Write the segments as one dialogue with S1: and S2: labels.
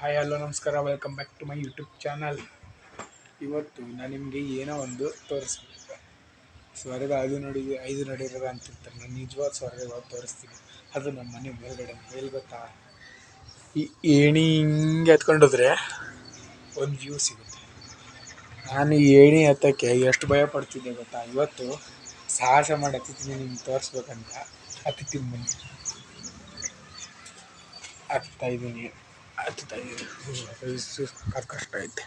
S1: Hi hello ನಮಸ್ಕಾರ, welcome back to my YouTube channel. ಇವತ್ತು ನಾನು ನಿಮಗೆ ಏನೋ ಒಂದು ತೋರಿಸ್ಬೇಕು. ಸ್ವರ್ಗ ಅದು ನೋಡಿರೋದು ಅಂತಿರ್ತಾರೆ. ನಾನು ನಿಜವಾದ ಸ್ವರ್ಗ ಇವತ್ತು ತೋರಿಸ್ತೀನಿ. ಅದು ನಮ್ಮ ಮನೆ ಮೇಲ್ಗಡೆ. ಗೊತ್ತಾ, ಈ ಏಣಿ ಹಿಂಗೆ ಎತ್ಕೊಂಡೋದ್ರೆ ಒಂದು ವ್ಯೂ ಸಿಗುತ್ತೆ. ನಾನು ಈ ಏಣಿ ಹತ್ತಕ್ಕೆ ಎಷ್ಟು ಭಯ ಪಡ್ತಿದ್ದೆ ಗೊತ್ತಾ. ಇವತ್ತು ಸಾಹಸ ಮಾಡಿ ಹತ್ತಿದ್ದೀನಿ, ನಿಮ್ಗೆ ತೋರಿಸ್ಬೇಕಂತ ಹತ್ತಿದ್ದೀನಿ. ಬನ್ನಿ, ಹತ್ತಾಯಿದ್ದೀನಿ. ಕಷ್ಟ ಐತೆ.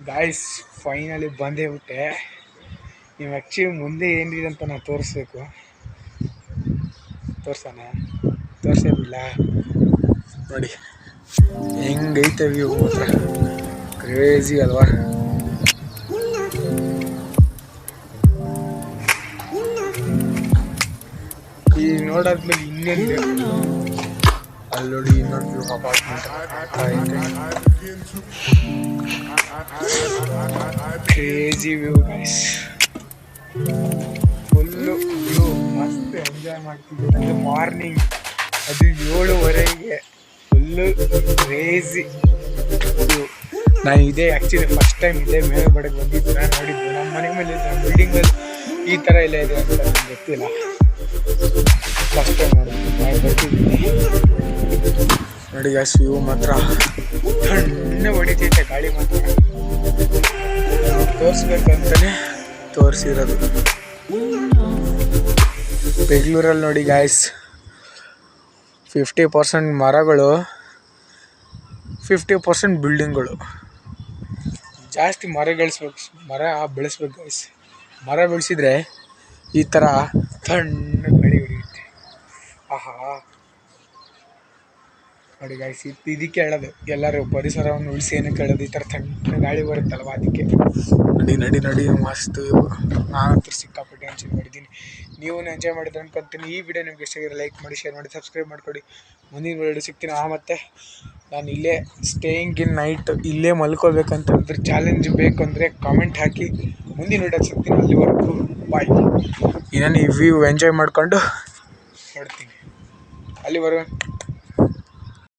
S1: ಗಾಯ್ಸ್, ಫೈನಲಿ ಬಂದೇ ಬಿಟ್ಟೆ. ನೀವು ಆ್ಯಕ್ಚುಲಿ ಮುಂದೆ ಏನಿದೆ ಅಂತ ನಾನು ತೋರಿಸ್ಬೇಕು. ತೋರಿಸೋದಿಲ್ಲ ನೋಡಿ ಹೆಂಗೈತೆ ವ್ಯೂ. ಮಾತ್ರ ಕ್ರೇಜಿ ಅಲ್ವಾ. ಈ ನೋಡಾದ್ಮೇಲೆ ಇನ್ನೇನು ಅಲ್ಲಿ ನೋಡಿ ಇನ್ನೊಂದು apartment crazy view guys. Full view ಮಸ್ತ್ ಎಂಜಾಯ್ ಮಾಡ್ತಿದ್ದೆ. ಮಾರ್ನಿಂಗ್ ಅದು 7:30 ಫುಲ್ಲು ಕ್ರೇಜಿ ವ್ಯೂ. ನಾನು ಇದೇ ಆ್ಯಕ್ಚುಲಿ ಫಸ್ಟ್ ಟೈಮ್ ಇದೇ ಮೇಲ್ಗಡೆಗೆ ಬಂದಿದ್ದು. ನಾನು ನೋಡಿದ್ದು ನಮ್ಮ ಮನೆ ಮೇಲೆ ಬಿಲ್ಡಿಂಗಲ್ಲಿ ಈ ಥರ ಎಲ್ಲ ಇದೆ ಅಂತ ನನಗೆ ಗೊತ್ತಿಲ್ಲ. ಫಸ್ಟ್ ಟೈಮ್ ಬರ್ತಿದ್ದೀನಿ ನೋಡಿ ಗ್ಯಾಸ್. ವ್ಯೂ ಮಾತ್ರ ತಣ್ಣಗೆ ಹೊಡಿತೈತೆ, ಗಾಳಿ ಮಾತ್ರ. ತೋರಿಸ್ಬೇಕಂತಲೇ ತೋರಿಸಿರೋದು. ಬೆಂಗಳೂರಲ್ಲಿ ನೋಡಿ ಗಾಯ್ಸ್, 50% ಮರಗಳು, 50% ಬಿಲ್ಡಿಂಗ್ಗಳು. ಜಾಸ್ತಿ ಮರ ಬೆಳೆಸ್ಬೇಕು ಗೈಸ್. ಮರ ಬೆಳೆಸಿದ್ರೆ ಈ ಥರ ತಣ್ಣಗೆ ಗಾಳಿ ಹೊಡೆಯುತ್ತೆ. ಆಹಾ ನೋಡಿ ಗಾಯ್ಸ್, ಇದಕ್ಕೆ ಹೇಳೋದು ಎಲ್ಲರೂ ಪರಿಸರವನ್ನು ಉಳಿಸಿ. ಏನಕ್ಕೆ ಹೇಳೋದು, ಈ ಥರ ತಣ್ಣ ಗಾಳಿ ಬರುತ್ತಲ್ವ ಅದಕ್ಕೆ. ನಡಿ ಮಸ್ತ್. ನಾನಂತೂ ಸಿಕ್ಕಾಪಟ್ಟೆ ಎಂಜಾಯ್ ಮಾಡಿದ್ದೀನಿ. ನೀವು ಎಂಜಾಯ್ ಮಾಡಿದ್ರೆ ಅನ್ಕೊಂತೀನಿ. ಈ ವಿಡಿಯೋ ನಿಮ್ಗೆ ಇಷ್ಟ ಆಗಿದ್ರೆ ಲೈಕ್ ಮಾಡಿ, ಶೇರ್ ಮಾಡಿ, ಸಬ್ಸ್ಕ್ರೈಬ್ ಮಾಡ್ಕೊಡಿ. ಮುಂದಿನ ವಿಡಿಯೋ ಸಿಗ್ತೀನಿ. ಮತ್ತು ನಾನು ಇಲ್ಲೇ ಸ್ಟೇಯಿಂಗ್ ಇನ್ ನೈಟ್ ಇಲ್ಲೇ ಮಲ್ಕೋಬೇಕಂತಂದ್ರೆ ಚಾಲೆಂಜ್ ಬೇಕು ಅಂದರೆ ಕಾಮೆಂಟ್ ಹಾಕಿ. ಮುಂದಿನ ವಿಡಿಯೋ ಸಿಗ್ತೀನಿ. ಅಲ್ಲಿವರೆಗೂ ಬಾಯ್. ಇನ್ನೇನು ಈ ವ್ಯೂ ಎಂಜಾಯ್ ಮಾಡಿಕೊಂಡು ನೋಡ್ತೀನಿ. ಅಲ್ಲಿವರೆಗೂ